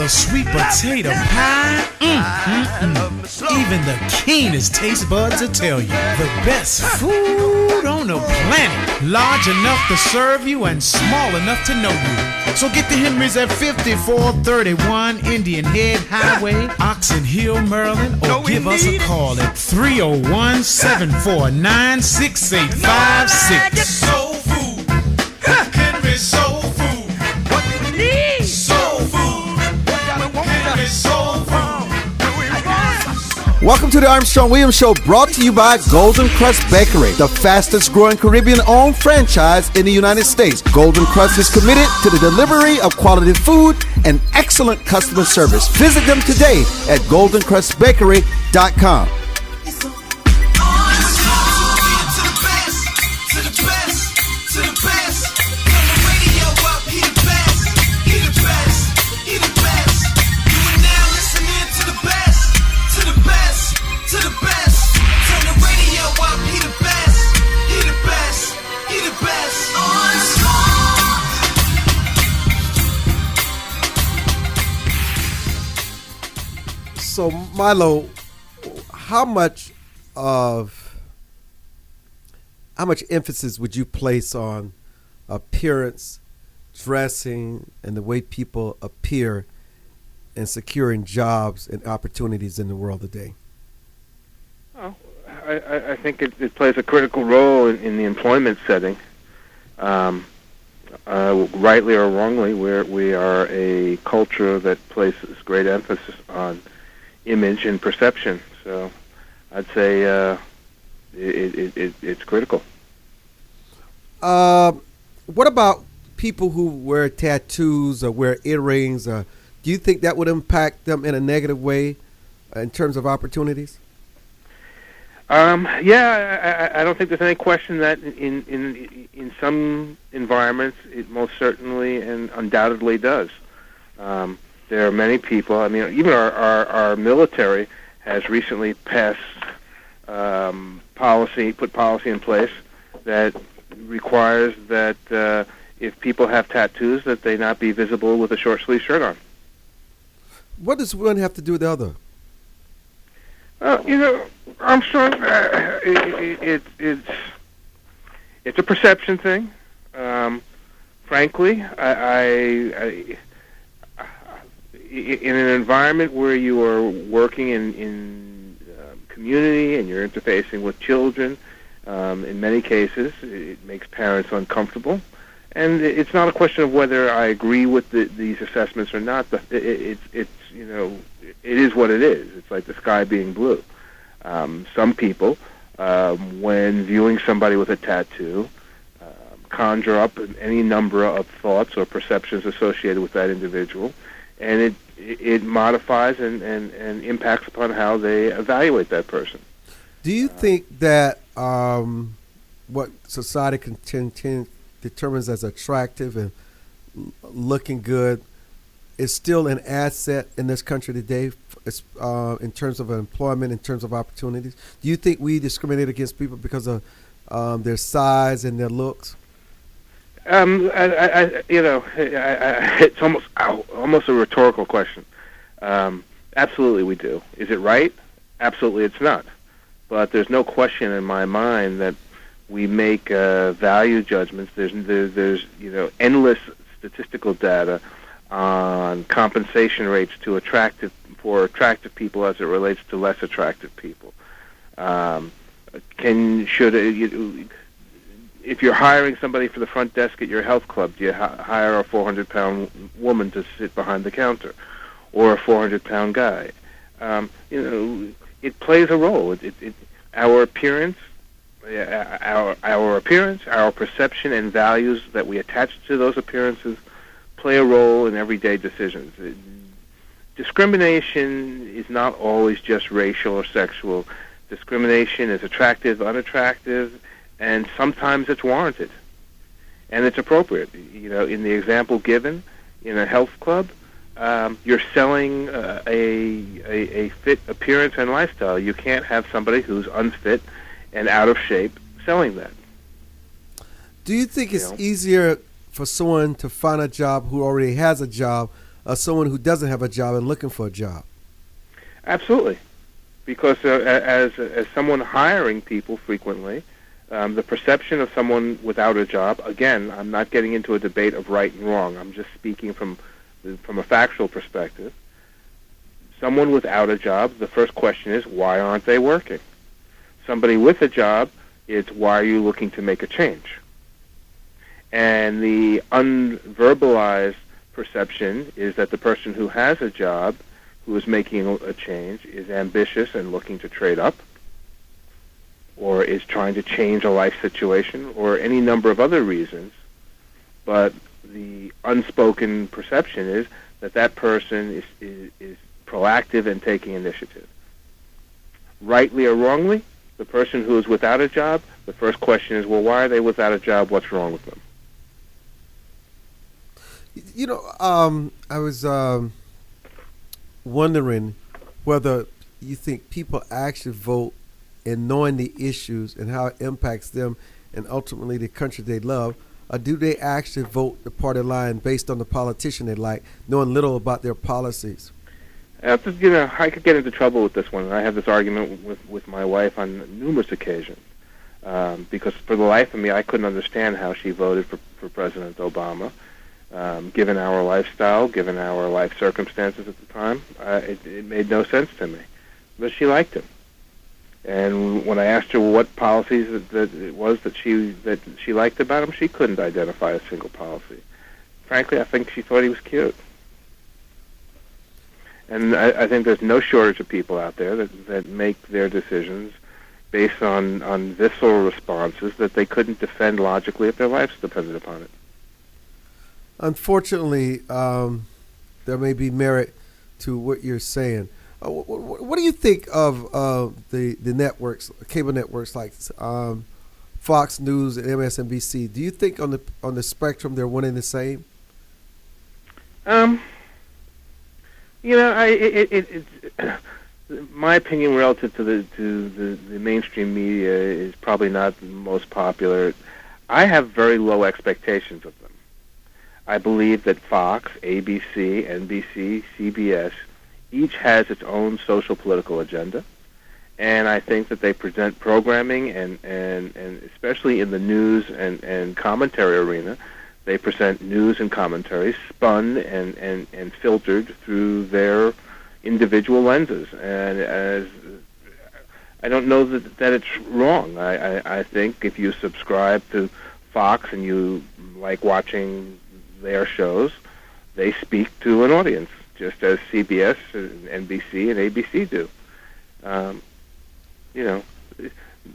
a sweet potato pie? Even the keenest taste buds will tell you the best food on the planet. Large enough to serve you and small enough to know you. So get to Henry's at 5431 Indian Head Highway, Oxon Hill, Maryland, or give us a call at 301-749-6856. Soul food. Henry's soul food. What do we need? Soul food. Henry's soul food. Welcome to the Armstrong Williams Show, brought to you by Golden Crust Bakery, the fastest growing Caribbean-owned franchise in the United States. Golden Crust is committed to the delivery of quality food and excellent customer service. Visit them today at goldencrustbakery.com. So, Milo, how much emphasis would you place on appearance, dressing, and the way people appear in securing jobs and opportunities in the world today? Well, I think it plays a critical role in the employment setting. Rightly or wrongly, we are a culture that places great emphasis on image and perception. So I'd say it's critical. What about people who wear tattoos or wear earrings? Do you think that would impact them in a negative way in terms of opportunities? Yeah, I don't think there's any question that in some environments it most certainly and undoubtedly does. There are many people. I mean, even our military has recently passed put policy in place that requires that if people have tattoos, that they not be visible with a short sleeve shirt on. What does one have to do with the other? Armstrong, it's a perception thing. Frankly, I in an environment where you are working in community and you're interfacing with children, in many cases it makes parents uncomfortable. And it's not a question of whether I agree with these assessments or not. But it is what it is. It's like the sky being blue. Some people, when viewing somebody with a tattoo, conjure up any number of thoughts or perceptions associated with that individual, and it modifies and impacts upon how they evaluate that person. Do you think that what society determines as attractive and looking good is still an asset in this country today, in terms of employment, in terms of opportunities? Do you think we discriminate against people because of their size and their looks? It's almost a rhetorical question. Absolutely, we do. Is it right? Absolutely, it's not. But there's no question in my mind that we make value judgments. There's endless statistical data on compensation rates for attractive people as it relates to less attractive people. If you're hiring somebody for the front desk at your health club, do you hire a 400-pound woman to sit behind the counter, or a 400-pound guy? It plays a role. Our appearance, our perception, and values that we attach to those appearances play a role in everyday decisions. Discrimination is not always just racial or sexual. Discrimination is attractive, unattractive, and sometimes it's warranted, and it's appropriate. In the example given, in a health club, you're selling a fit appearance and lifestyle. You can't have somebody who's unfit and out of shape selling that. Do you think it's easier for someone to find a job who already has a job someone who doesn't have a job and looking for a job? Absolutely, because as someone hiring people frequently, the perception of someone without a job. Again, I'm not getting into a debate of right and wrong. I'm just speaking from a factual perspective. Someone without a job, the first question is, why aren't they working? Somebody with a job, it's, why are you looking to make a change? And the unverbalized perception is that the person who has a job, who is making a change, is ambitious and looking to trade up, or is trying to change a life situation, or any number of other reasons. But the unspoken perception is that that person is proactive and taking initiative. Rightly or wrongly, the person who is without a job, the first question is, well, why are they without a job? What's wrong with them? You know, I was wondering whether you think people actually vote in knowing the issues and how it impacts them and ultimately the country they love, or do they actually vote the party line based on the politician they like, knowing little about their policies? I could get into trouble with this one. I have this argument with my wife on numerous occasions because for the life of me, I couldn't understand how she voted for President Obama. Given our lifestyle, given our life circumstances at the time, it made no sense to me. But she liked him. And when I asked her what policies that it was that she liked about him, she couldn't identify a single policy. Frankly, I think she thought he was cute. And I think there's no shortage of people out there that make their decisions based on visceral responses that they couldn't defend logically if their lives depended upon it. Unfortunately, there may be merit to what you're saying. What do you think of the networks, cable networks like Fox News and MSNBC? Do you think on the spectrum they're one and the same? My opinion relative to the mainstream media is probably not the most popular. I have very low expectations of them. I believe that Fox, ABC, NBC, CBS, each has its own social political agenda, and I think that they present programming and especially in the news and commentary arena, they present news and commentary spun and filtered through their individual lenses. And as I don't know that it's wrong. I think if you subscribe to Fox and you like watching their shows, they speak to an audience, just as CBS and NBC and ABC do.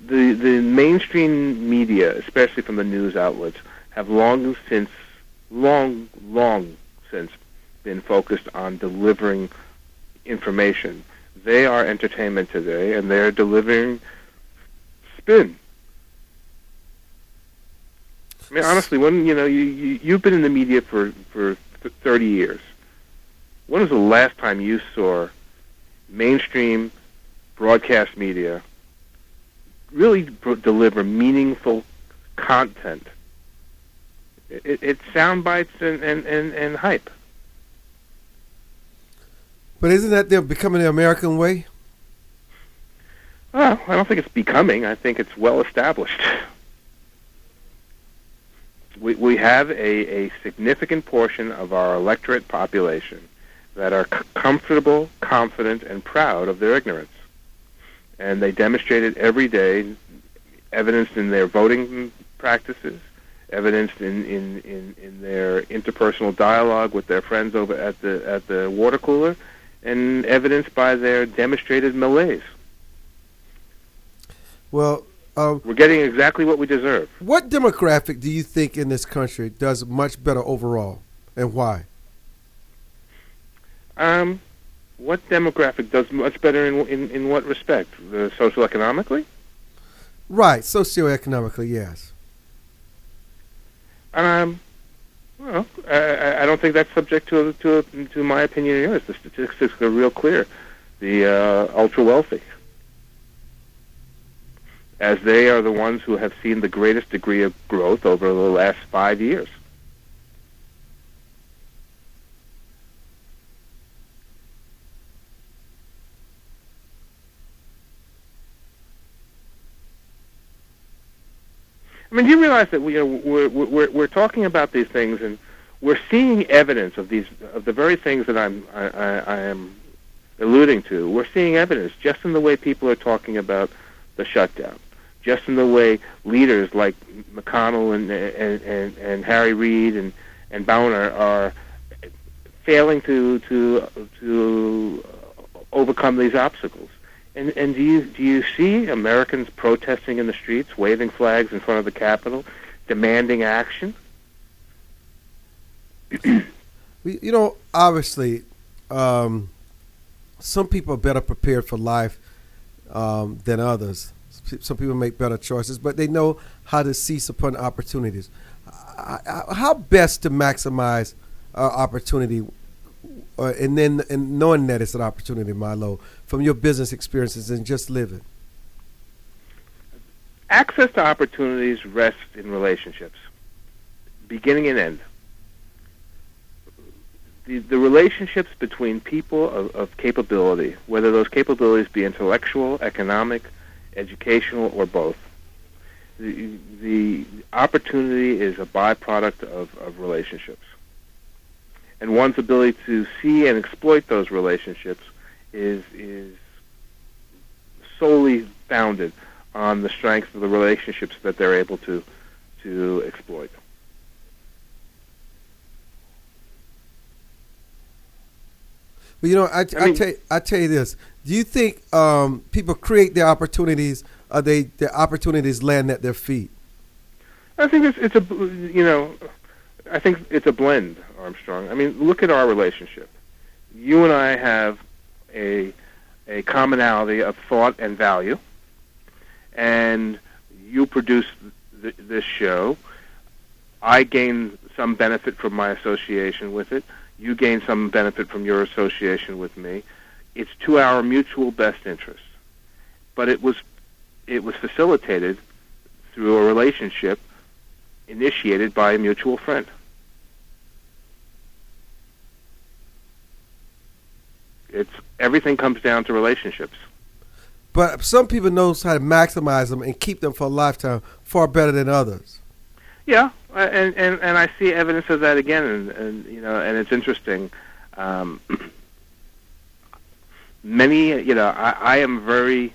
The mainstream media, especially from the news outlets, have long since been focused on delivering information. They are entertainment today, and they're delivering spin. I mean, honestly, when you've been in the media for 30 years, when was the last time you saw mainstream broadcast media really deliver meaningful content? It's sound bites and hype. But isn't that they're becoming the American way? Well, I don't think it's becoming. I think it's well established. We have a significant portion of our electorate population that are comfortable, confident, and proud of their ignorance. And they demonstrate it every day, evidenced in their voting practices, evidenced in their interpersonal dialogue with their friends over at the water cooler, and evidenced by their demonstrated malaise. Well, we're getting exactly what we deserve. What demographic do you think in this country does much better overall, and why? What demographic does much better in what respect? Socioeconomically? Right, socioeconomically, yes. Well, I don't think that's subject to my opinion or yours. The statistics are real clear. The ultra wealthy, as they are the ones who have seen the greatest degree of growth over the last 5 years. I mean, do you realize that we're talking about these things, and we're seeing evidence of the very things that I am alluding to. We're seeing evidence just in the way people are talking about the shutdown, just in the way leaders like McConnell and Harry Reid and Boehner are failing to overcome these obstacles. And do you see Americans protesting in the streets, waving flags in front of the Capitol, demanding action? Obviously, some people are better prepared for life than others. Some people make better choices, but they know how to seize upon opportunities. How best to maximize opportunity, and knowing that it's an opportunity, Milo, from your business experiences and just living? Access to opportunities rests in relationships, beginning and end. The relationships between people of capability, whether those capabilities be intellectual, economic, educational, or both, the opportunity is a byproduct of relationships. And one's ability to see and exploit those relationships is solely founded on the strength of the relationships that they're able to exploit. Well, I tell you this. Do you think people create their opportunities, or their opportunities land at their feet? I think I think it's a blend, Armstrong. I mean, look at our relationship. You and I have a commonality of thought and value, and you produce this show. I gain some benefit from my association with it. You gain some benefit from your association with me. It's to our mutual best interest. But it was facilitated through a relationship initiated by a mutual friend. Everything comes down to relationships. But some people know how to maximize them and keep them for a lifetime far better than others. Yeah, and I see evidence of that again, and it's interesting. I am very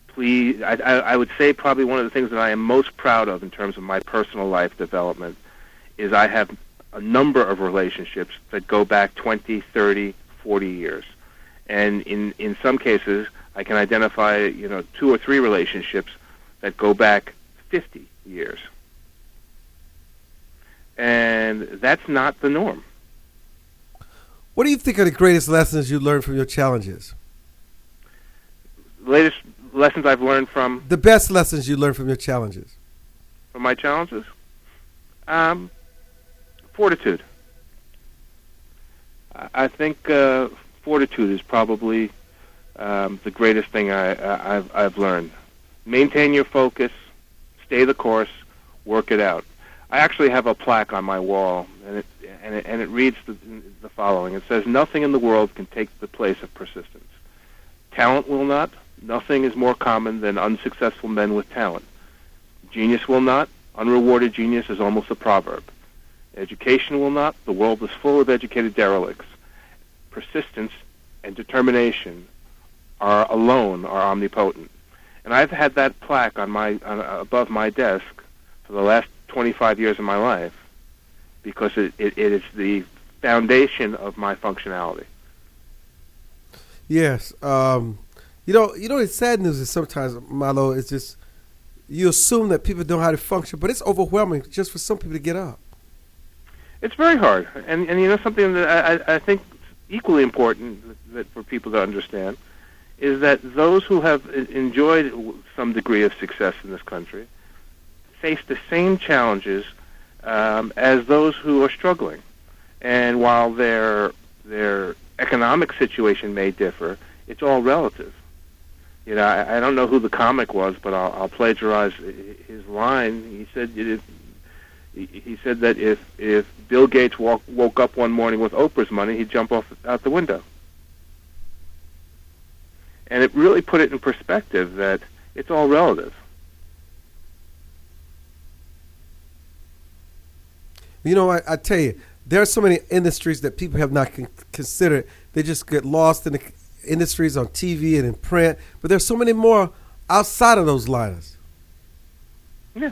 pleased. I would say probably one of the things that I am most proud of in terms of my personal life development is I have a number of relationships that go back 20, 30, 40 years. And in some cases, I can identify, 2 or 3 relationships that go back 50 years. And that's not the norm. What do you think are the greatest lessons you learned from your challenges? The latest lessons I've learned from... The best lessons you learned from your challenges? From my challenges? Fortitude. I think fortitude is probably the greatest thing I've learned. Maintain your focus, stay the course, work it out. I actually have a plaque on my wall, and it reads the following. It says, "Nothing in the world can take the place of persistence. Talent will not. Nothing is more common than unsuccessful men with talent. Genius will not. Unrewarded genius is almost a proverb. Education will not. The world is full of educated derelicts. Persistence and determination are omnipotent." And I've had that plaque above my desk for the last 25 years of my life because it is the foundation of my functionality. Yes. The sad news is sometimes, Milo, it's just you assume that people know how to function, but it's overwhelming just for some people to get up. It's very hard. And something that I think equally important that for people to understand is that those who have enjoyed some degree of success in this country face the same challenges as those who are struggling. And while their economic situation may differ, it's all relative. I don't know who the comic was, but I'll plagiarize his line. He said that if Bill Gates woke up one morning with Oprah's money, he'd jump out the window. And it really put it in perspective that it's all relative. You know, I tell you, there are so many industries that people have not considered. They just get lost in the industries on TV and in print, but there's so many more outside of those liners. Yeah.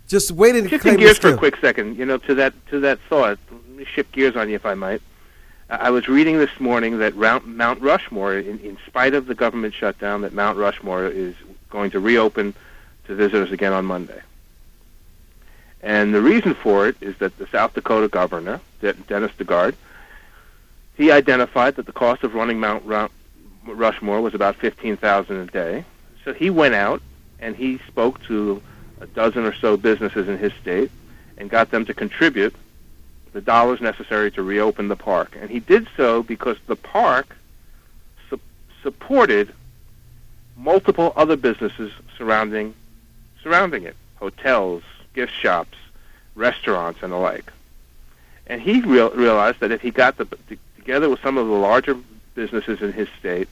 Just waiting to Shifting claim gears the for a quick second, to that thought. Let me shift gears on you, if I might. I was reading this morning that Mount Rushmore, in spite of the government shutdown, that Mount Rushmore is going to reopen to visitors again on Monday. And the reason for it is that the South Dakota governor, Dennis DeGarde, he identified that the cost of running Mount Rushmore was about $15,000 a day. So he went out and he spoke to a dozen or so businesses in his state and got them to contribute the dollars necessary to reopen the park. And he did so because the park supported multiple other businesses surrounding it, hotels, gift shops, restaurants, and the like. And he realized that if he got together with some of the larger businesses in his state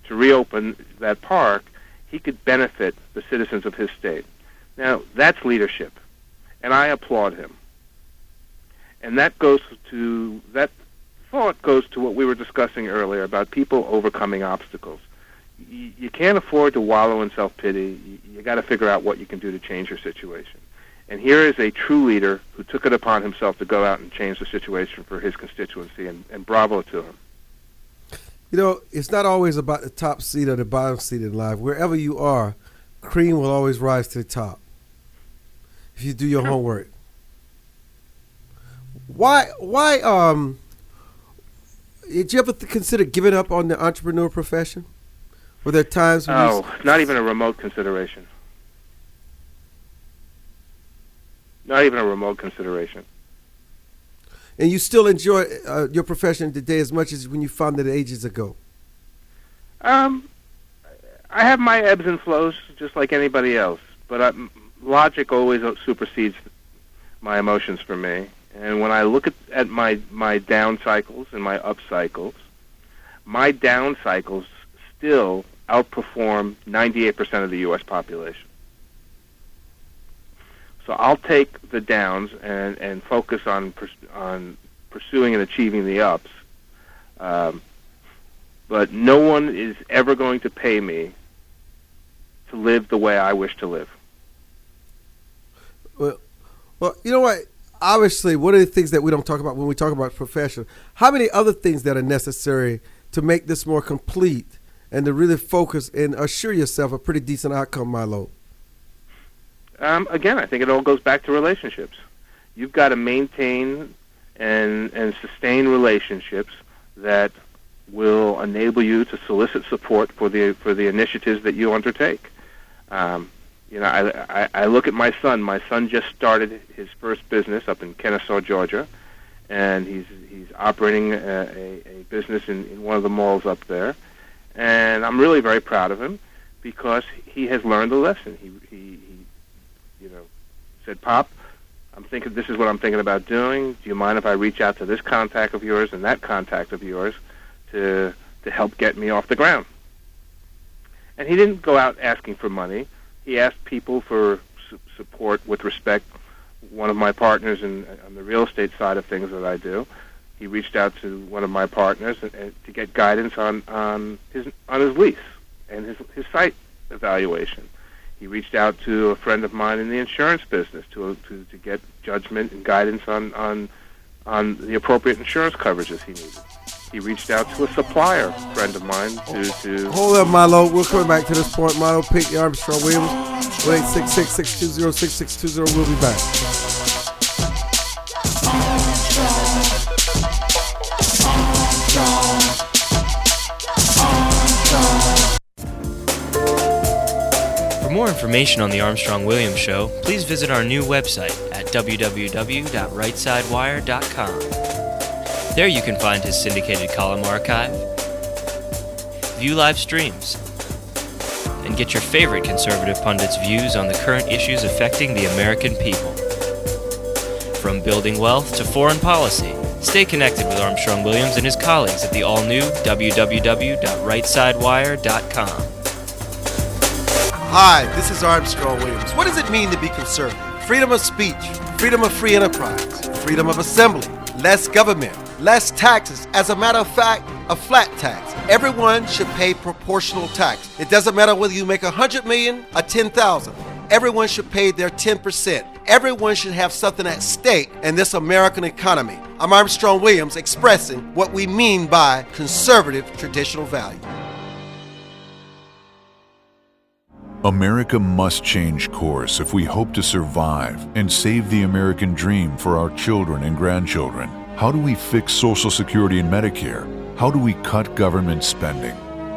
to reopen that park, he could benefit the citizens of his state. Now, that's leadership, and I applaud him. And that thought goes to what we were discussing earlier about people overcoming obstacles. You can't afford to wallow in self-pity. You got to figure out what you can do to change your situation. And here is a true leader who took it upon himself to go out and change the situation for his constituency, and bravo to him. You know, it's not always about the top seat or the bottom seat in life. Wherever you are, cream will always rise to the top if you do your homework. Why did you ever consider giving up on the entrepreneur profession? Were there times when not even a remote consideration. Not even a remote consideration. And you still enjoy your profession today as much as when you founded it ages ago? I have my ebbs and flows just like anybody else, but logic always supersedes my emotions for me. And when I look at my down cycles and my up cycles, my down cycles still outperform 98% of the U.S. population. So I'll take the downs and focus on pursuing and achieving the ups. But no one is ever going to pay me to live the way I wish to live. Well, you know what? Obviously, one of the things that we don't talk about when we talk about profession, how many other things that are necessary to make this more complete and to really focus and assure yourself a pretty decent outcome, Milo? Again, I think it all goes back to relationships. You've got to maintain and sustain relationships that will enable you to solicit support for the initiatives that you undertake. I look at my son. My son just started his first business up in Kennesaw, Georgia, and he's operating a business in one of the malls up there. And I'm really very proud of him because he has learned a lesson. He said, "Pop, this is what I'm thinking about doing. Do you mind if I reach out to this contact of yours and that contact of yours to help get me off the ground?" And he didn't go out asking for money. He asked people for support with respect. One of my partners on the real estate side of things that I do, he reached out to one of my partners to get guidance on his lease and his site evaluation. He reached out to a friend of mine in the insurance business to get judgment and guidance on the appropriate insurance coverages he needed. He reached out to a supplier friend of mine to Hold up, Milo. We're coming back to this point. Milo, pick the Armstrong Williams. 1-866-620-6620. We'll be back. For more information on the Armstrong Williams Show, please visit our new website at www.rightsidewire.com. There you can find his syndicated column archive, view live streams, and get your favorite conservative pundits' views on the current issues affecting the American people. From building wealth to foreign policy, stay connected with Armstrong Williams and his colleagues at the all-new www.rightsidewire.com. Hi, this is Armstrong Williams. What does it mean to be conservative? freedom of speech, freedom of free enterprise, freedom of assembly, less government, less taxes. As a matter of fact, a flat tax. Everyone should pay proportional tax. It doesn't matter whether you make 100 million or 10,000. Everyone should pay their 10%. Everyone should have something at stake in this American economy. I'm Armstrong Williams, expressing what we mean by conservative traditional value. America must change course if we hope to survive and save the American dream for our children and grandchildren. How do we fix Social Security and Medicare? How do we cut government spending?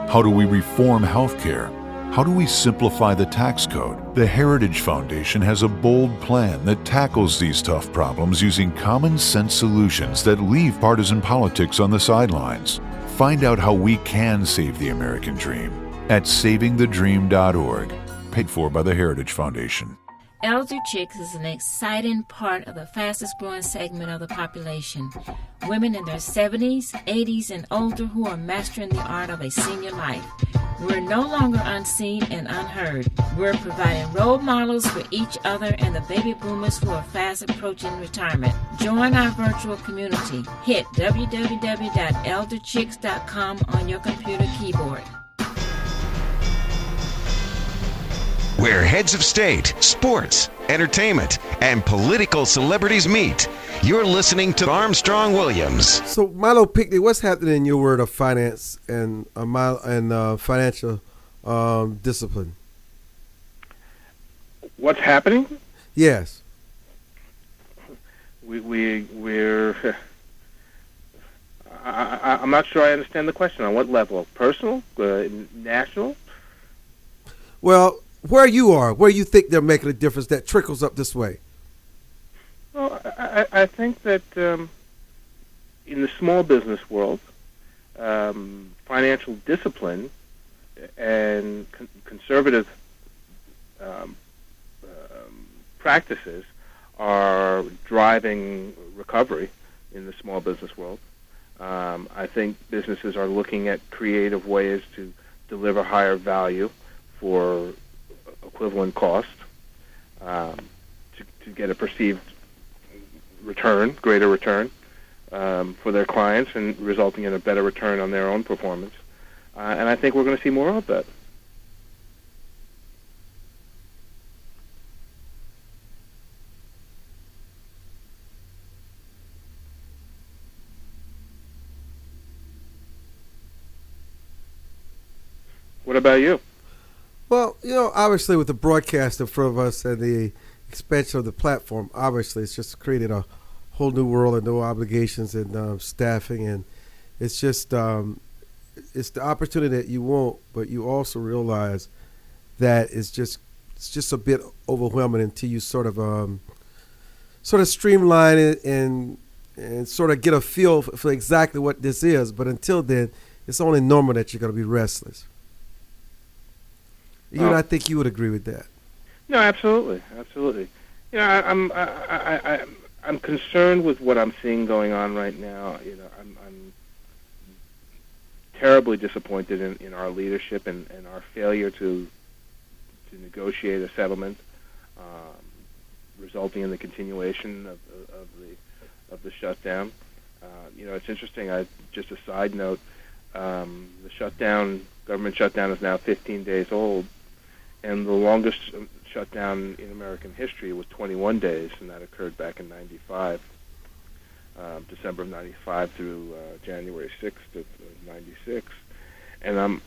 How do we reform health care? How do we simplify the tax code? The Heritage Foundation has a bold plan that tackles these tough problems using common sense solutions that leave partisan politics on the sidelines. Find out how we can save the American dream at savingthedream.org, paid for by the Heritage Foundation. Elder chicks is an exciting part of the fastest growing segment of the population. Women in their 70s, 80s, and older who are mastering the art of a senior life. We're no longer unseen and unheard. We're providing role models for each other and the baby boomers who are fast approaching retirement. Join our virtual community. Hit www.elderchicks.com on your computer keyboard. Where heads of state, sports, entertainment, and political celebrities meet. You're listening to Armstrong Williams. So, Milo Pickney, what's happening in your world of finance and financial discipline? What's happening? Yes. We're. I'm not sure I understand the question. On what level? Personal? National? Well, where you think they're making a difference that trickles up this way? Well, I think that in the small business world, financial discipline and conservative practices are driving recovery in the small business world. I think businesses are looking at creative ways to deliver higher value for equivalent cost, to get a perceived return, greater return for their clients, and resulting in a better return on their own performance. And I think we're going to see more of that. What about you? Well, obviously with the broadcast in front of us and the expansion of the platform, obviously it's just created a whole new world and new obligations and staffing, and it's just it's the opportunity that you want, but you also realize that it's just a bit overwhelming until you sort of streamline it and sort of get a feel for exactly what this is. But until then, it's only normal that you're going to be restless. I think you would agree with that. No, absolutely. I'm concerned with what I'm seeing going on right now. I'm terribly disappointed in our leadership and our failure to negotiate a settlement, resulting in the continuation of the shutdown. It's interesting. Just a side note: the government shutdown, is now 15 days old. And the longest shutdown in American history was 21 days, and that occurred back in '95, December of '95 through January 6th of '96. And I'm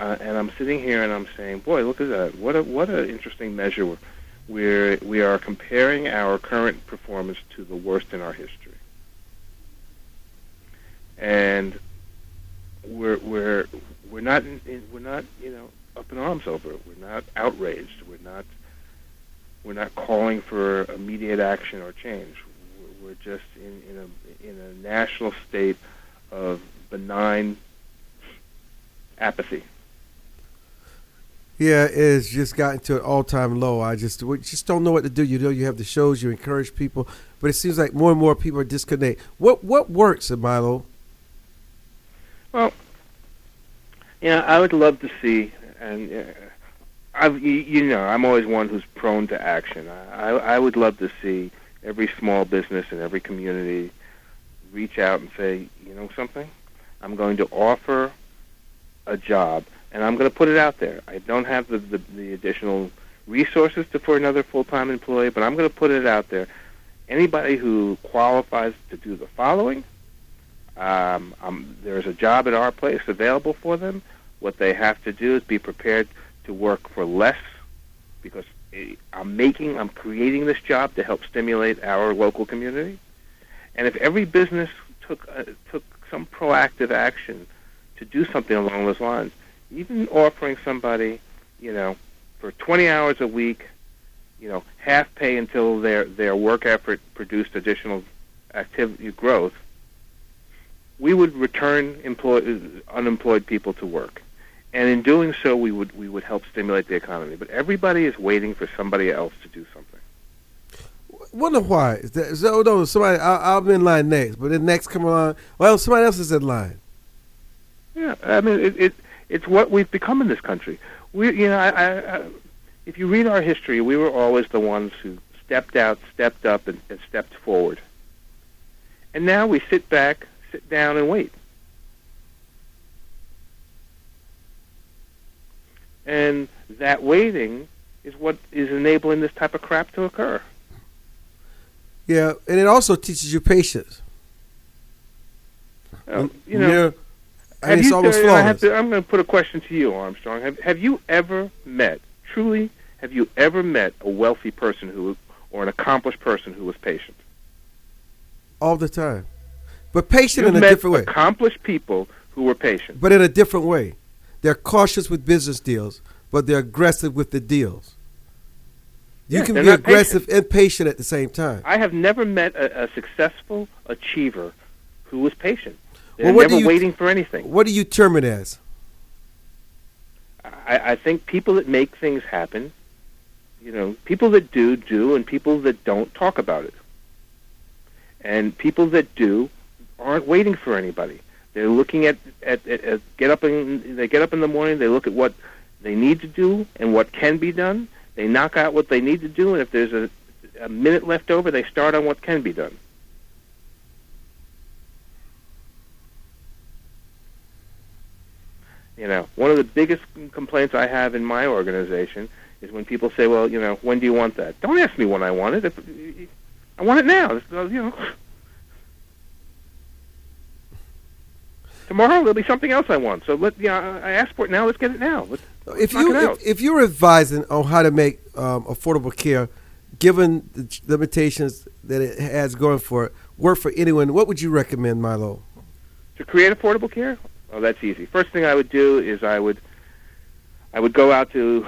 sitting here and I'm saying, boy, look at that! What an interesting measure. We are comparing our current performance to the worst in our history, and we're not up in arms over it. We're not outraged. We're not calling for immediate action or change. We're just in a national state of benign apathy. Yeah, it's just gotten to an all-time low. We just don't know what to do. You have the shows, you encourage people, but it seems like more and more people are disconnected. What works, Milo? Well, I would love to see. And I'm always one who's prone to action. I would love to see every small business in every community reach out and say, you know something, I'm going to offer a job, and I'm going to put it out there. I don't have the additional resources for another full-time employee, but I'm going to put it out there. Anybody who qualifies to do the following, there's a job at our place available for them. What they have to do is be prepared to work for less, because I'm creating this job to help stimulate our local community. And if every business took some proactive action to do something along those lines, even offering somebody, for 20 hours a week, half pay until their work effort produced additional activity growth, we would return unemployed people to work. And in doing so, we would help stimulate the economy. But everybody is waiting for somebody else to do something. Wonder why? Somebody, I'll be in line next, but then next come along, well, somebody else is in line. Yeah, I mean, it's what we've become in this country. If you read our history, we were always the ones who stepped out, stepped up, and stepped forward. And now we sit back, sit down, and wait. And that waiting is what is enabling this type of crap to occur. Yeah, and it also teaches you patience. I'm going to put a question to you, Armstrong. Have you ever met a wealthy person or an accomplished person who was patient? All the time. But patient You've in a different way. Accomplished people who were patient. But in a different way. They're cautious with business deals, but they're aggressive with the deals. You can be aggressive and patient at the same time. I have never met a successful achiever who was patient. They're never waiting for anything. What do you term it as? I think people that make things happen, people that do, and people that don't talk about it. And people that do aren't waiting for anybody. They're looking at they get up in the morning, they look at what they need to do and what can be done. They knock out what they need to do, and if there's a minute left over, they start on what can be done. One of the biggest complaints I have in my organization is when people say, well, when do you want that? Don't ask me when I want it. I want it now. Tomorrow there'll be something else I want. So I asked for it now. Let's get it now. If you're advising on how to make affordable care, given the limitations that it has going for it, work for anyone, what would you recommend, Milo? To create affordable care? Oh, that's easy. First thing I would do is I would go out to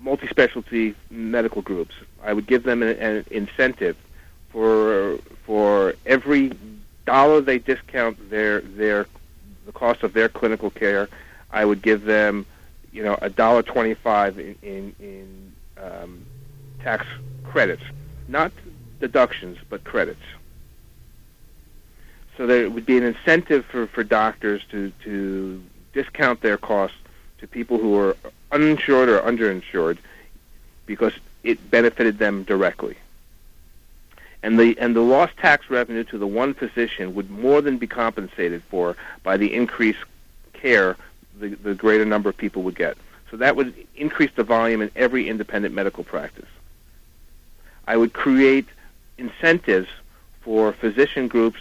multi-specialty medical groups. I would give them an incentive for every dollar they discount the cost of their clinical care. I would give them, $1.25 in tax credits, not deductions, but credits. So there would be an incentive for doctors to discount their costs to people who are uninsured or underinsured because it benefited them directly. And the lost tax revenue to the one physician would more than be compensated for by the increased care the greater number of people would get. So that would increase the volume in every independent medical practice. I would create incentives for physician groups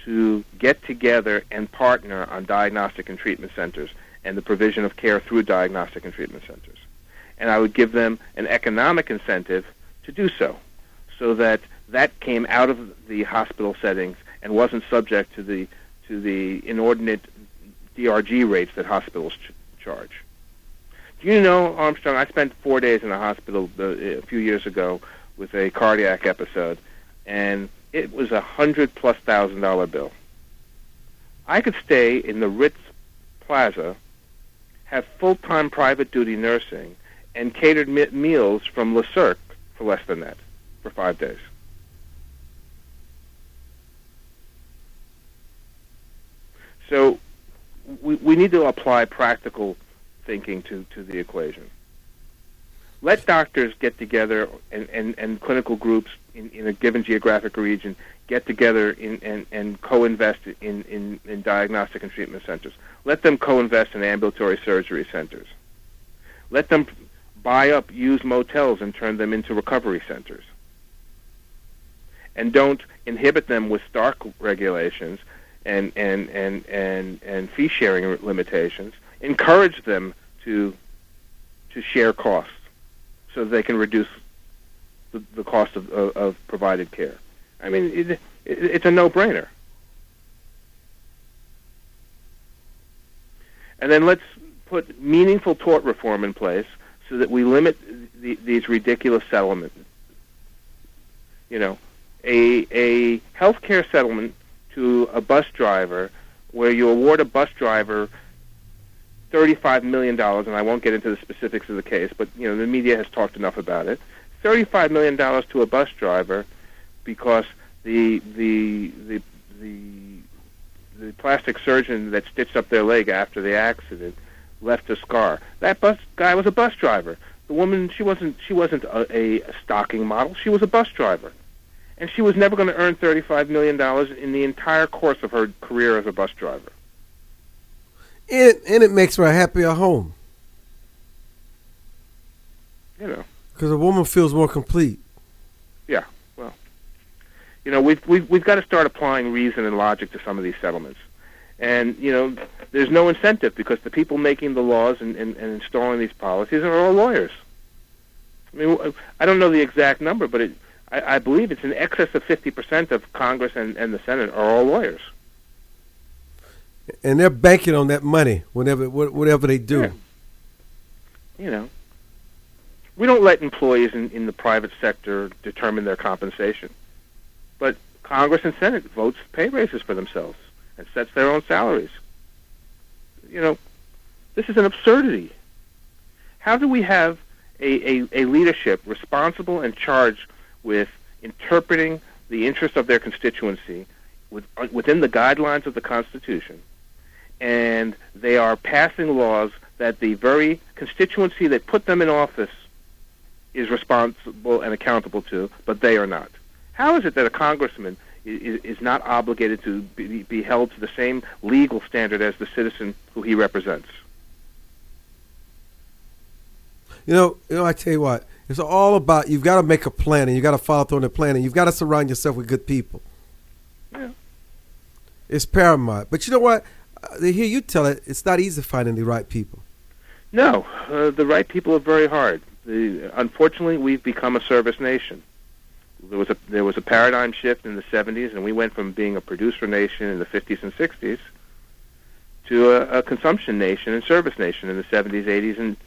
to get together and partner on diagnostic and treatment centers and the provision of care through diagnostic and treatment centers. And I would give them an economic incentive to do so that came out of the hospital settings and wasn't subject to the inordinate DRG rates that hospitals charge. Do you know, Armstrong, I spent 4 days in a hospital a few years ago with a cardiac episode, and it was $100,000+ bill. I could stay in the Ritz Plaza, have full-time private duty nursing, and catered meals from Le Cirque for less than that for 5 days. So we need to apply practical thinking to the equation. Let doctors get together and clinical groups in a given geographic region get together and co-invest in diagnostic and treatment centers. Let them co-invest in ambulatory surgery centers. Let them buy up used motels and turn them into recovery centers. And don't inhibit them with stark regulations and fee-sharing limitations. Encourage them to share costs so they can reduce the cost of provided care. I mean, it's a no-brainer. And then let's put meaningful tort reform in place so that we limit these ridiculous settlements. You know, a healthcare settlement to a bus driver where you award a bus driver $35 million, and I won't get into the specifics of the case, but you know the media has talked enough about it. $35 million to a bus driver because the plastic surgeon that stitched up their leg after the accident left a scar. That bus guy was a bus driver. The woman, she wasn't a stocking model. She was a bus driver, and she was never going to earn $35 million in the entire course of her career as a bus driver. And it makes her a happier home. You know, because a woman feels more complete. Yeah, well, you know, we've got to start applying reason and logic to some of these settlements, and you know, there's no incentive because the people making the laws and installing these policies are all lawyers. I mean, I don't know the exact number, but I believe it's in excess of 50% of Congress and the Senate are all lawyers. And they're banking on that money whatever they do. Yeah. You know, we don't let employees in the private sector determine their compensation. But Congress and Senate votes pay raises for themselves and sets their own salaries. You know, this is an absurdity. How do we have a leadership responsible and charged with interpreting the interests of their constituency within the guidelines of the Constitution, and they are passing laws that the very constituency that put them in office is responsible and accountable to, but they are not? How is it that a congressman is not obligated to be held to the same legal standard as the citizen who he represents? You know, I tell you what, it's all about, you've got to make a plan, and you've got to follow through on the plan, and you've got to surround yourself with good people. Yeah. It's paramount. But you know what? They hear you tell it, it's not easy finding the right people. No, the right people are very hard. Unfortunately, we've become a service nation. There was a paradigm shift in the 70s, and we went from being a producer nation in the 50s and 60s to a consumption nation and service nation in the 70s, 80s,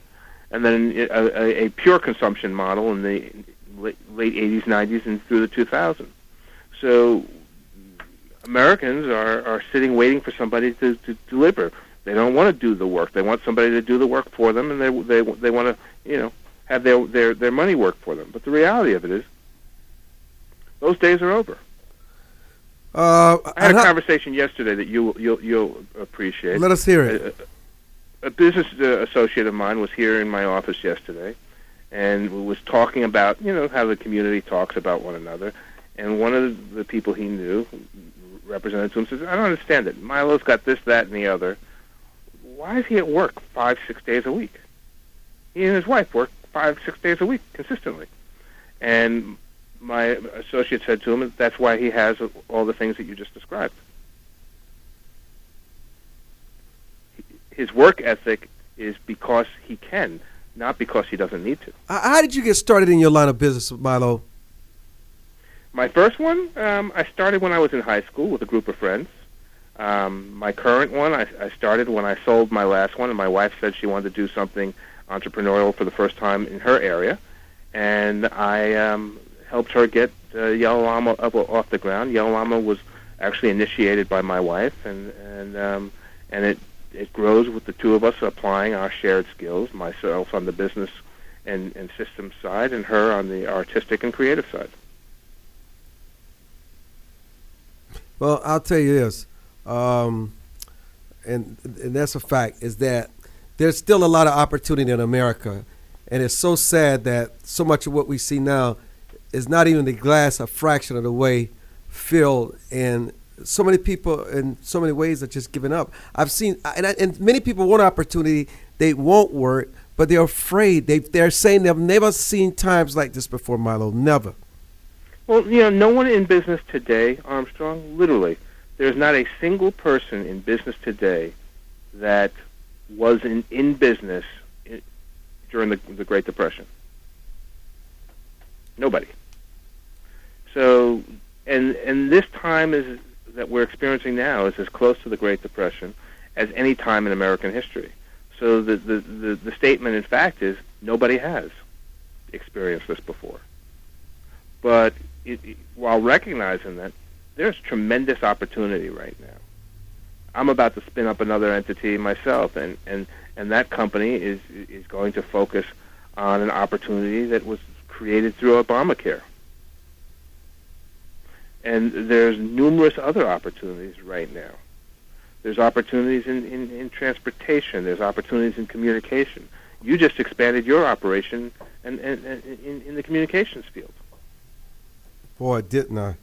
and then a pure consumption model in the late 80s, 90s, and through the 2000s. So Americans are sitting waiting for somebody to deliver. They don't want to do the work. They want somebody to do the work for them, and they want to have their money work for them. But the reality of it is, those days are over. I had a conversation yesterday that you'll appreciate. Let us hear it. A business associate of mine was here in my office yesterday, and was talking about how the community talks about one another. And one of the people he knew represented to him says, "I don't understand it. Milo's got this, that, and the other. Why is he at work 5-6 days a week? He and his wife work 5-6 days a week consistently." And my associate said to him, "That's why he has all the things that you just described. His work ethic is because he can, not because he doesn't need to." How did you get started in your line of business, Milo? My first one, I started when I was in high school with a group of friends. My current one, I started when I sold my last one, and my wife said she wanted to do something entrepreneurial for the first time in her area, and I helped her get Yellow Llama up off the ground. Yellow Llama was actually initiated by my wife, and it grows with the two of us applying our shared skills, myself on the business and systems side, and her on the artistic and creative side. Well, I'll tell you this, and that's a fact, is that there's still a lot of opportunity in America, And it's so sad that so much of what we see now is not even the glass a fraction of the way filled, and so many people in so many ways are just giving up. I've seen, and many people want opportunity, they won't work, but they're afraid. They're saying they've never seen times like this before, Milo, never. Well, no one in business today, Armstrong, literally, there's not a single person in business today that was in business during the Great Depression. Nobody. So, and this time that we're experiencing now is as close to the Great Depression as any time in American history. So the statement, in fact, is nobody has experienced this before. But while recognizing that, there's tremendous opportunity right now. I'm about to spin up another entity myself, and that company is going to focus on an opportunity that was created through Obamacare. And there's numerous other opportunities right now. There's opportunities in transportation. There's opportunities in communication. You just expanded your operation in the communications field. Boy, didn't I?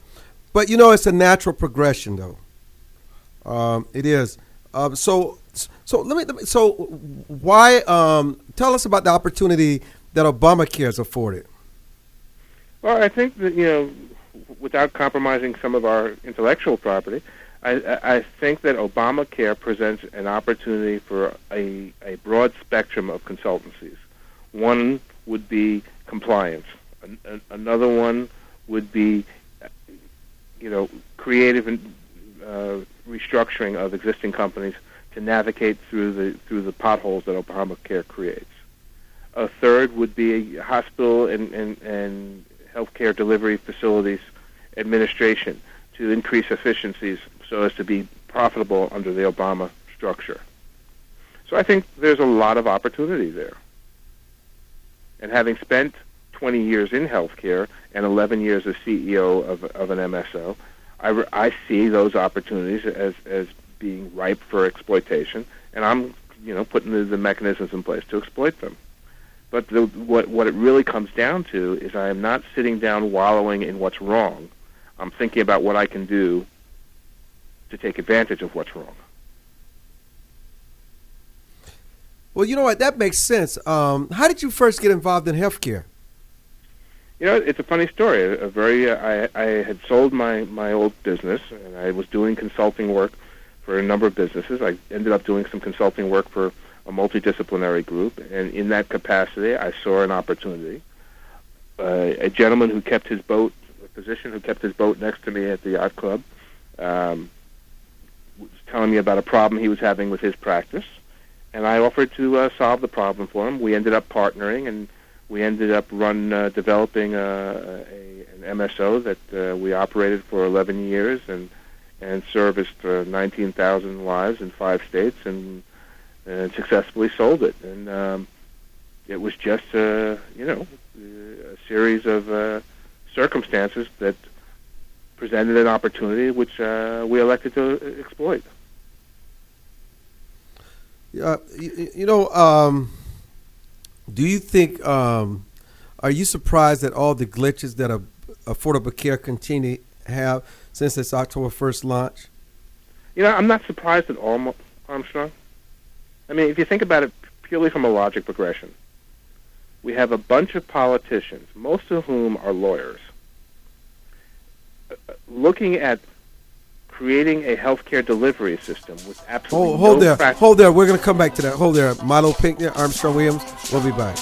But it's a natural progression, though. It is. So why? Tell us about the opportunity that Obamacare has afforded. Well, I think that without compromising some of our intellectual property, I think that Obamacare presents an opportunity for a broad spectrum of consultancies. One would be compliance. Another one would be, creative and restructuring of existing companies to navigate through the potholes that Obamacare creates. A third would be hospital and healthcare delivery facilities administration to increase efficiencies so as to be profitable under the Obama structure. So I think there's a lot of opportunity there. And having spent 20 years in healthcare and 11 years as CEO of an MSO, I see those opportunities as being ripe for exploitation, and I'm putting the mechanisms in place to exploit them. But what it really comes down to is I am not sitting down wallowing in what's wrong. I'm thinking about what I can do to take advantage of what's wrong. Well, you know what? That makes sense. How did you first get involved in healthcare? It's a funny story. I had sold my old business, and I was doing consulting work for a number of businesses. I ended up doing some consulting work for a multidisciplinary group, and in that capacity, I saw an opportunity. A gentleman who kept his boat, a physician who kept his boat next to me at the yacht club, was telling me about a problem he was having with his practice, and I offered to solve the problem for him. We ended up partnering, and we ended up developing an MSO that we operated for 11 years and serviced 19,000 lives in 5 states and successfully sold it. And it was just a series of circumstances that presented an opportunity which we elected to exploit. Do you think, are you surprised at all the glitches that Affordable Care continue to have since its October 1st launch? I'm not surprised at all, Armstrong. I mean, if you think about it purely from a logic progression, we have a bunch of politicians, most of whom are lawyers, looking at creating a healthcare delivery system with absolutely hold no there. Hold there. We're going to come back to that. Hold there. Milo Pinkney, Armstrong Williams. We'll be back.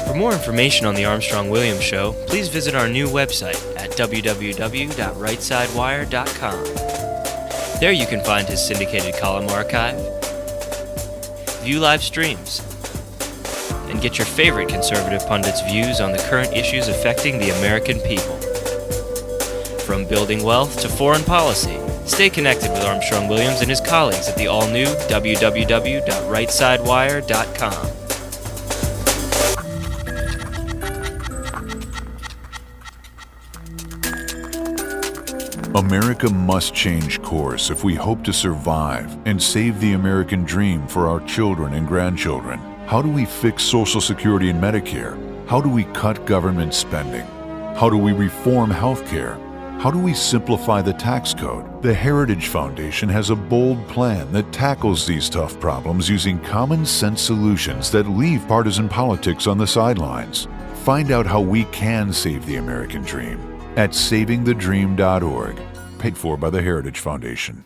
For more information on the Armstrong Williams Show, please visit our new website at www.rightsidewire.com. There you can find his syndicated column archive, view live streams, and get your favorite conservative pundits' views on the current issues affecting the American people. From building wealth to foreign policy, stay connected with Armstrong Williams and his colleagues at the all-new www.rightsidewire.com. America must change course if we hope to survive and save the American dream for our children and grandchildren. How do we fix Social Security and Medicare? How do we cut government spending? How do we reform health care? How do we simplify the tax code? The Heritage Foundation has a bold plan that tackles these tough problems using common sense solutions that leave partisan politics on the sidelines. Find out how we can save the American dream at savingthedream.org, paid for by the Heritage Foundation.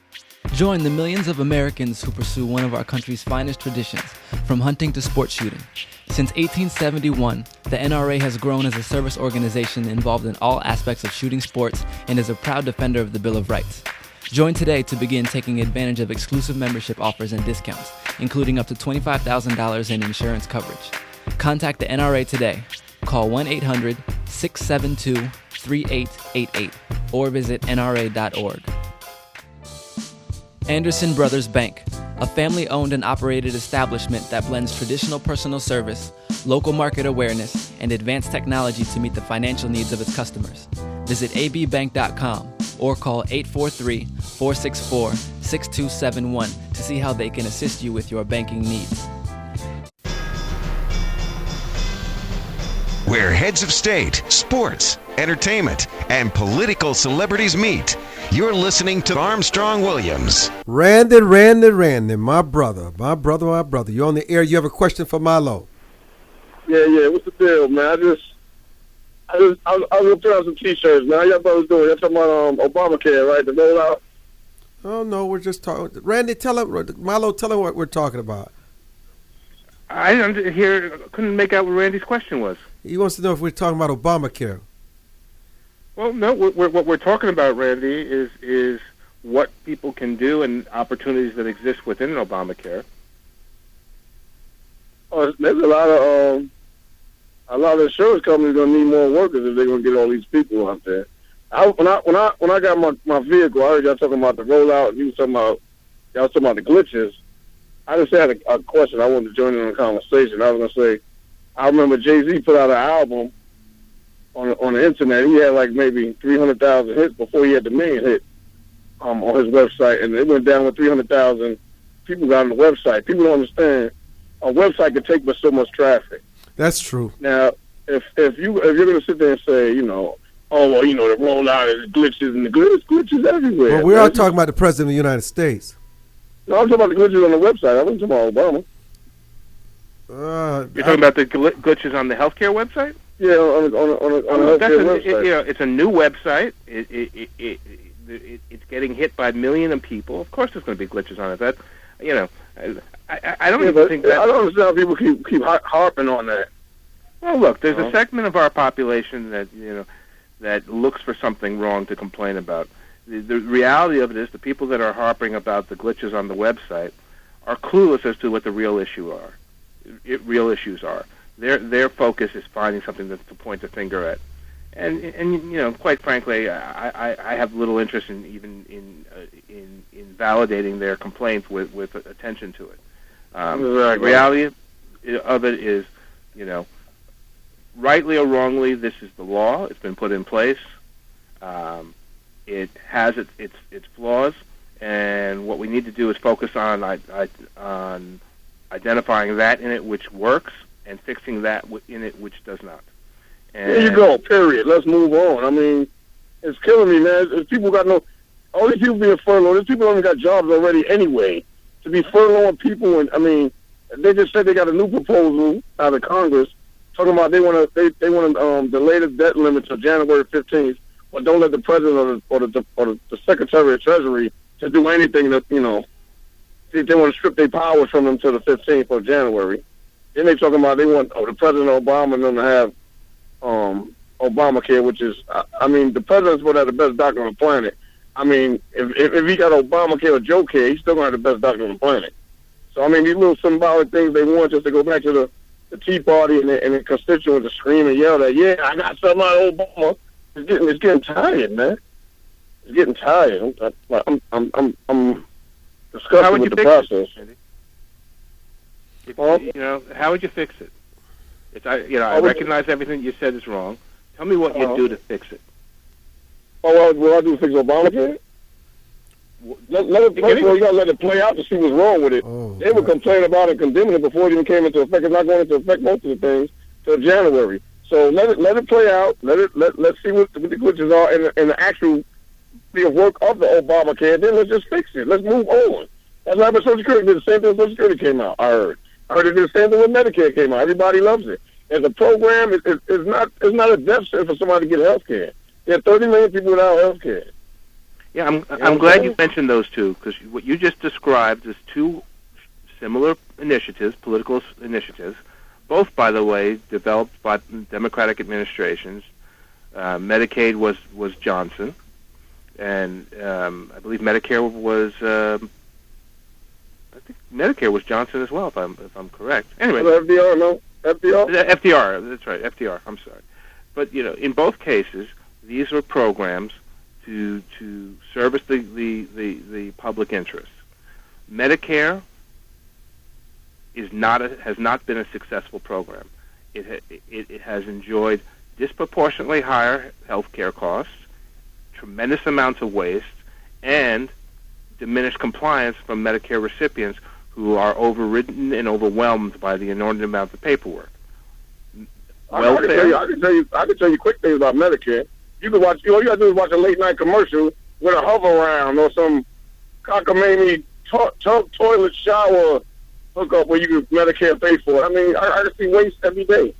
Join the millions of Americans who pursue one of our country's finest traditions, from hunting to sport shooting. Since 1871, the NRA has grown as a service organization involved in all aspects of shooting sports and is a proud defender of the Bill of Rights. Join today to begin taking advantage of exclusive membership offers and discounts, including up to $25,000 in insurance coverage. Contact the NRA today. Call 1-800-672-3888 or visit nra.org. Anderson Brothers Bank, a family-owned and operated establishment that blends traditional personal service, local market awareness, and advanced technology to meet the financial needs of its customers. Visit abbank.com or call 843-464-6271 to see how they can assist you with your banking needs. Where heads of state, sports, entertainment, and political celebrities meet. You're listening to Armstrong Williams. Randy, my brother. You're on the air. You have a question for Milo? Yeah. What's the deal, man? I was put out some T-shirts. Now y'all brothers doing? Y'all talking about Obamacare, right? The rollout. Oh no, we're just talking. Randy, Milo, tell him what we're talking about. I couldn't make out what Randy's question was. He wants to know if we're talking about Obamacare. Well, no. What we're talking about, Randy, is what people can do and opportunities that exist within Obamacare. Oh, there's a lot of insurance companies gonna need more workers if they're gonna get all these people out there. When I got my vehicle, I heard y'all talking about the rollout. Y'all was talking about the glitches. I just had a question. I wanted to join in on the conversation. I was gonna say, I remember Jay-Z put out an album on the internet. He had like maybe 300,000 hits before he had the million hit on his website, and it went down with 300,000 people got on the website. People don't understand a website can take but so much traffic. That's true. Now, if you're gonna sit there and say, the rollout is glitches and the glitches everywhere. Well, we're all talking about the President of the United States. No, I'm talking about the glitches on the website. I wasn't talking about Obama. You're talking about the glitches on the healthcare website? Yeah, on the healthcare website. It's a new website. It's getting hit by millions of people. Of course, there's going to be glitches on it. I don't even think that. I don't understand how people keep harping on that. Well, look, there's a segment of our population that looks for something wrong to complain about. The reality of it is the people that are harping about the glitches on the website are clueless as to what the real issues are. Their focus is finding something to point the finger at, and quite frankly, I have little interest in validating their complaints with attention to it. The reality of it is, rightly or wrongly, this is the law. It's been put in place. It has its flaws, and what we need to do is focus on identifying that in it which works and fixing that in it which does not. And there you go. Period. Let's move on. I mean, it's killing me, man. If people got all these people being furloughed. These people only got jobs already anyway. To be furloughing people, and I mean, they just said they got a new proposal out of Congress talking about they want to delay the debt limit till January 15th. But don't let the president or the secretary of Treasury to do anything that, they want to strip their powers from them till the 15th of January. Then they talking about they want the President Obama and them to have Obamacare, which is, the president's going to have the best doctor on the planet. I mean, if he got Obamacare or Joe Care, he's still going to have the best doctor on the planet. So, these little symbolic things they want just to go back to the Tea Party and the constituents to scream and yell that, yeah, I got something out of Obama. It's getting tired, man. It's getting tired. I'm disgusted with the process. How would you fix it? I recognize everything you said is wrong. Tell me what you do to fix it. Oh, what I do to fix Obamacare? Let it play. You gotta let it play out to see what's wrong with it. They would complain about it, condemning it before it even came into effect. It's not going into effect most of the things till January. So let it play out. Let's see what the glitches are in the actual work of the Obamacare. Then let's just fix it. Let's move on. That's why Social Security did the same thing when Social Security came out. I heard it did the same thing when Medicare came out. Everybody loves it. As a program, it's not a death sentence for somebody to get health care. There are 30 million people without health care. Yeah, I'm glad you mentioned those two, because what you just described is two similar initiatives, political initiatives, both, by the way, developed by Democratic administrations. Medicaid was Johnson, and I believe Medicare was Medicare was Johnson as well, if I'm correct. Anyway, FDR, no, FDR. That's right, FDR. I'm sorry, but in both cases, these are programs to service the public interest. Medicare has not been a successful program. It has enjoyed disproportionately higher health care costs, tremendous amounts of waste, and diminished compliance from Medicare recipients who are overridden and overwhelmed by the inordinate amount of paperwork. I can tell you quick things about Medicare. You can watch. All you gotta do is watch a late night commercial with a hover round or some cockamamie toilet shower hookup where you can Medicare pay for it. I mean, I see waste every day.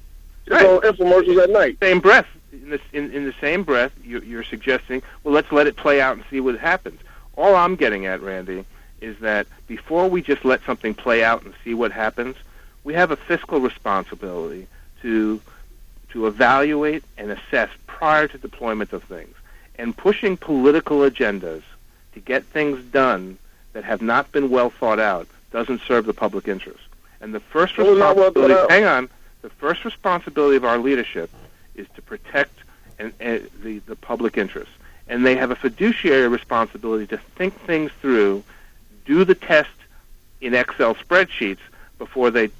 Just on infomercials at night. Same breath. In the same breath, you're suggesting, well, let's let it play out and see what happens. All I'm getting at, Randy, is that before we just let something play out and see what happens, we have a fiscal responsibility to evaluate and assess prior to deployment of things. And pushing political agendas to get things done that have not been well thought out doesn't serve the public interest. And the first responsibility, the first responsibility of our leadership is to protect the public interest. And they have a fiduciary responsibility to think things through, do the test in Excel spreadsheets before they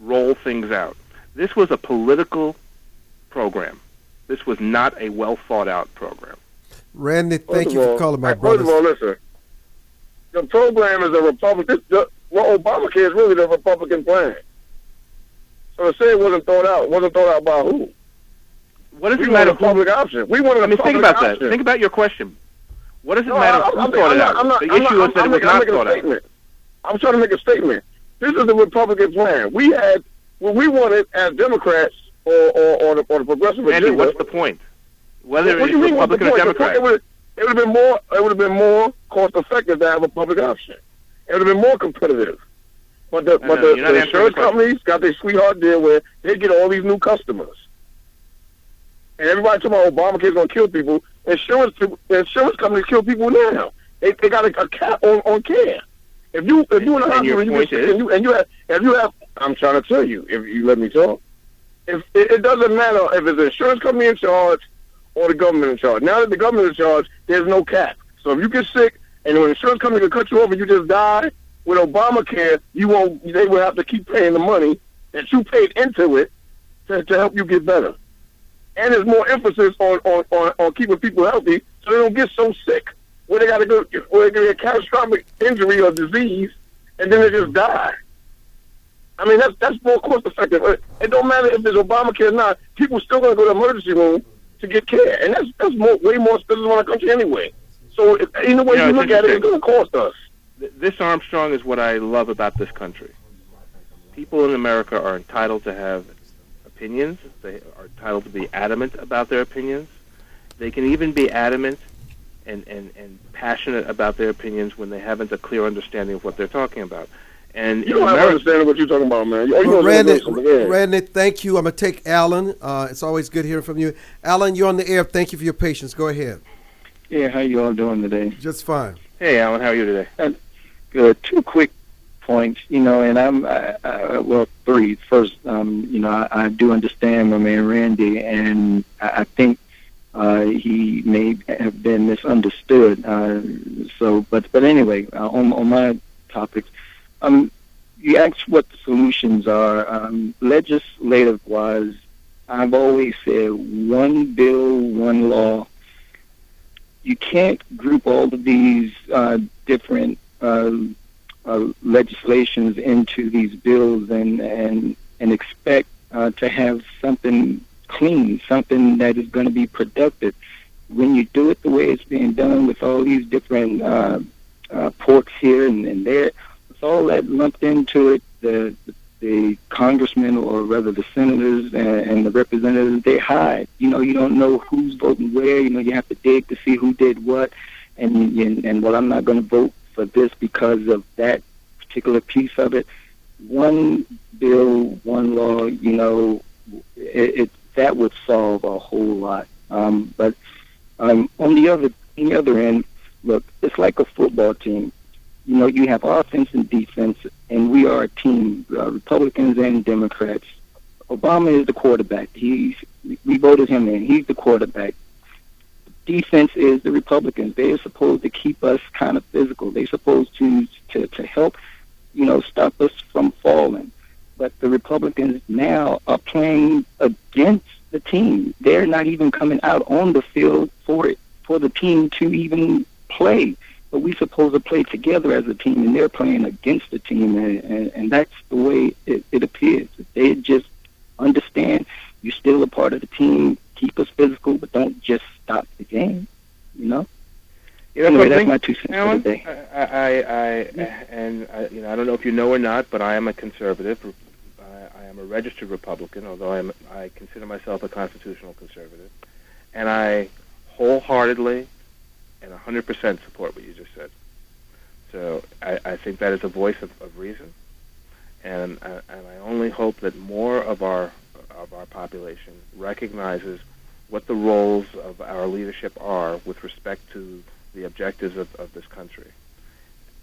roll things out. This was a political program. This was not a well-thought-out program. Randy, thank you for calling my brother. First of all, listen. The program is a Republican. Obamacare is really the Republican plan. So to say it wasn't thought out by who? What does it matter? Public option. We wanted a public think about option. that. Think about your question. What does it matter who thought it out? The issue is that it was not thought out. I'm trying to make a statement. This is the Republican plan. We had what we wanted as Democrats or the progressive Randy, agenda. what's the point? Whether it's Republican or Democrat. It would have been more cost effective to have a public option. It would have been more competitive. But the insurance companies got their sweetheart deal where they get all these new customers. And everybody talking about Obamacare is going to kill people. Insurance companies kill people now. They got a cap on care. If you in a hospital and you have I'm trying to tell you, if you let me talk. If it doesn't matter if it's the insurance company in charge or the government in charge. Now that the government is in charge, there's no cap. So if you get sick and the insurance company can cut you off and you just die, with Obamacare, they will have to keep paying the money that you paid into it to help you get better. And there's more emphasis on keeping people healthy so they don't get so sick where they got to go, where they get a catastrophic injury or disease and then they just die. I mean, that's more cost effective. It don't matter if it's Obamacare or not. People still going to go to the emergency room to get care, and that's way more expensive in our country anyway. So either way you look at it, it's going to cost us. This, Armstrong, is what I love about this country. People in America are entitled to have opinions. They are entitled to be adamant about their opinions. They can even be adamant and passionate about their opinions when they haven't a clear understanding of what they're talking about. And you don't have understanding what you're talking about, man. Randy, thank you. I'm going to take Alan. It's always good hearing from you. Alan, you're on the air. Thank you for your patience. Go ahead. Yeah, how you all doing today? Just fine. Hey, Alan, how are you today? Good. 2 quick points, and three. First, I do understand my man Randy, and I think he may have been misunderstood. But anyway, on my topics, you asked what the solutions are. Legislative-wise, I've always said one bill, one law. you can't group all of these different legislations into these bills and expect to have something clean, something that is going to be productive. When you do it the way it's being done with all these different porks here and there, it's all that lumped into it. The congressmen, or rather the senators and the representatives, they hide. You don't know who's voting where. You have to dig to see who did what. And well, I'm not going to vote for this because of that particular piece of it. One bill, one law, that would solve a whole lot. But on the other end, look, it's like a football team. You have offense and defense, and we are a team, Republicans and Democrats. Obama is the quarterback. We voted him in. He's the quarterback. Defense is the Republicans. They are supposed to keep us kind of physical. They're supposed to help, stop us from falling. But the Republicans now are playing against the team. They're not even coming out on the field for the team to even play. But we're supposed to play together as a team, and they're playing against the team, and that's the way it appears. They just understand you're still a part of the team, keep us physical, but don't just stop the game, Anyway, that's my 2 cents for the day. I don't know if you know or not, but I am a conservative. I am a registered Republican, although I consider myself a constitutional conservative, and I wholeheartedly and 100% support what you just said. So I think that is a voice of reason, and I only hope that more of our population recognizes what the roles of our leadership are with respect to the objectives of this country.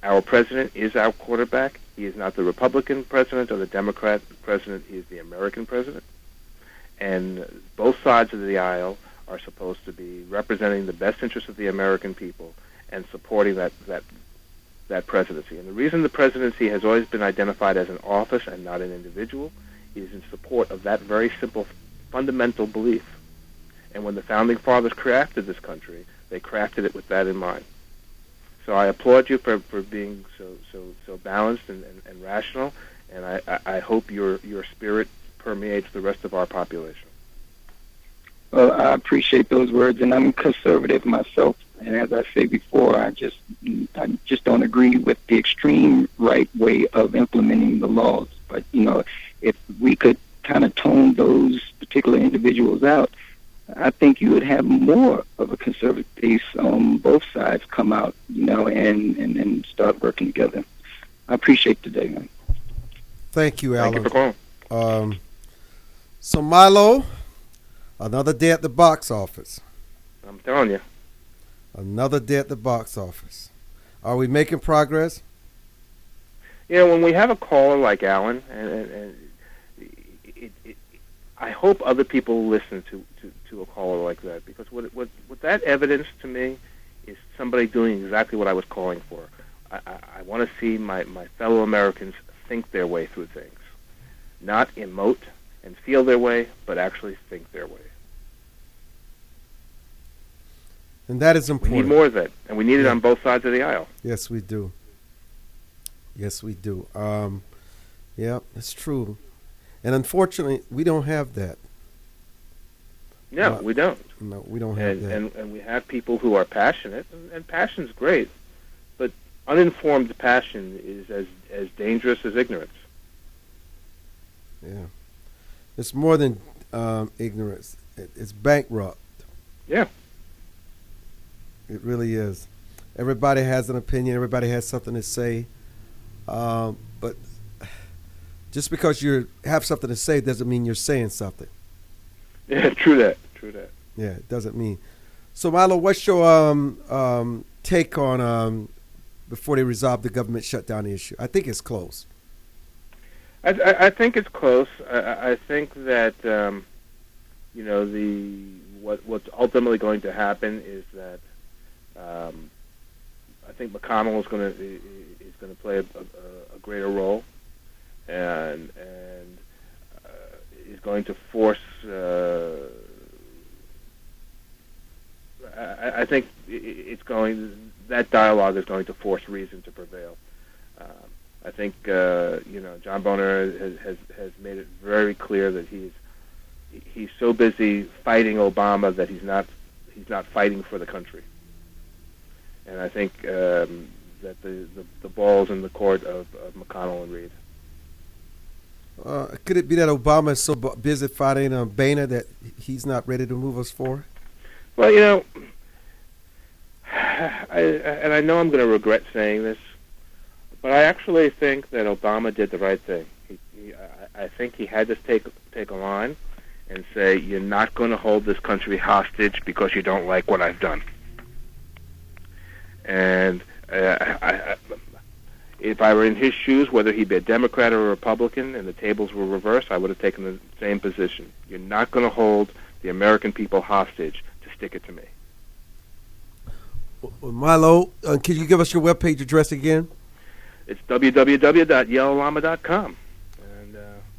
Our president is our quarterback. He is not the Republican president or the Democrat president. He is the American president. And both sides of the aisle are supposed to be representing the best interests of the American people and supporting that presidency. And the reason the presidency has always been identified as an office and not an individual is in support of that very simple fundamental belief. And when the Founding Fathers crafted this country, they crafted it with that in mind. So I applaud you for being so balanced and rational, and I hope your spirit permeates the rest of our population. Well, I appreciate those words, and I'm conservative myself. And as I say before, I just don't agree with the extreme right way of implementing the laws. But if we could kind of tone those particular individuals out, I think you would have more of a conservative base on both sides come out, and start working together. I appreciate today, man. Thank you, Alan. Thank you for calling. So Milo, another day at the box office. I'm telling you. Another day at the box office. Are we making progress? When we have a caller like Alan, and I hope other people listen to a caller like that, because what that evidence to me is somebody doing exactly what I was calling for. I want to see my fellow Americans think their way through things, not emote and feel their way, but actually think their way. And that is important. We need more of that, and we need it on both sides of the aisle. Yes, we do. Yes, we do. Yeah, it's true. And unfortunately, we don't have that. No, we don't. No, we don't have that. And we have people who are passionate, and passion's great, but uninformed passion is as dangerous as ignorance. Yeah. It's more than ignorance. It's bankrupt. Yeah. It really is. Everybody has an opinion. Everybody has something to say. But just because you have something to say doesn't mean you're saying something. Yeah, true that. Yeah, it doesn't mean. So, Milo, what's your take on before they resolve the government shutdown issue? I think it's close. I think it's close. I think that what's ultimately going to happen is that I think McConnell is going to play a greater role, and is going to force. I think that dialogue is going to force reason to prevail. I think John Boehner has made it very clear that he's so busy fighting Obama that he's not fighting for the country. And I think that the ball's in the court of McConnell and Reid. Could it be that Obama is so busy fighting Boehner that he's not ready to move us forward? Well, I know I'm going to regret saying this, but I actually think that Obama did the right thing. I think he had to take a line and say, you're not going to hold this country hostage because you don't like what I've done. And if I were in his shoes, whether he be a Democrat or a Republican, and the tables were reversed, I would have taken the same position. You're not going to hold the American people hostage to stick it to me. Well, Milo, can you give us your webpage address again? It's www.yellowllama.com. And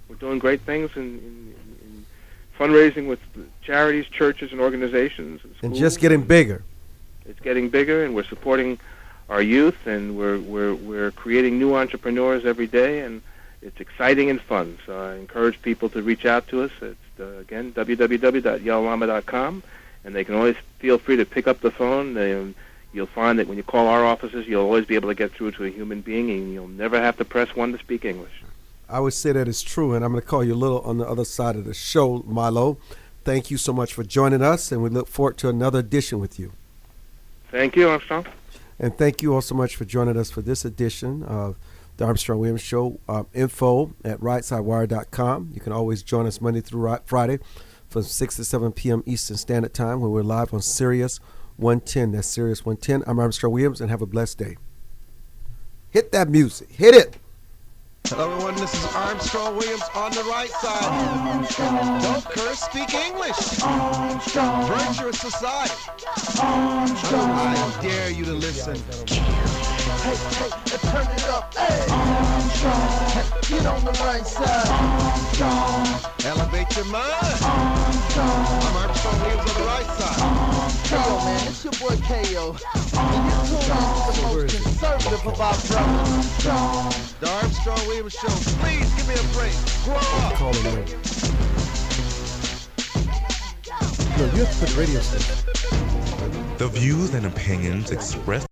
we're doing great things in fundraising with charities, churches, and organizations. And just getting bigger. It's getting bigger, and we're supporting our youth, and we're creating new entrepreneurs every day, and it's exciting and fun. So I encourage people to reach out to us. It's, again, www.yellowllama.com, and they can always feel free to pick up the phone. You'll find that when you call our offices, you'll always be able to get through to a human being, and you'll never have to press one to speak English. I would say that is true, and I'm going to call you a little on the other side of the show, Milo. Thank you so much for joining us, and we look forward to another edition with you. Thank you, Armstrong. And thank you all so much for joining us for this edition of the Armstrong Williams Show. Info at rightsidewire.com. You can always join us Monday through Friday from 6 to 7 p.m. Eastern Standard Time when we're live on Sirius 110. That's Sirius 110. I'm Armstrong Williams, and have a blessed day. Hit that music. Hit it. Hello, everyone. This is Armstrong Williams on the right side. Armstrong. Don't curse. Speak English. Armstrong. Virtuous society. Armstrong. I dare you to listen. Hey, turn it up. Hey. Armstrong. Get on the right side. Armstrong. Elevate your mind. Armstrong. I'm Armstrong Williams on the right side. Armstrong. Man, it's your boy K.O. And you're tuned into the most conservative of our brothers. Armstrong. The Armstrong Williams Show. Please give me a break. Grow up. No, you have to put radio station. The views and opinions expressed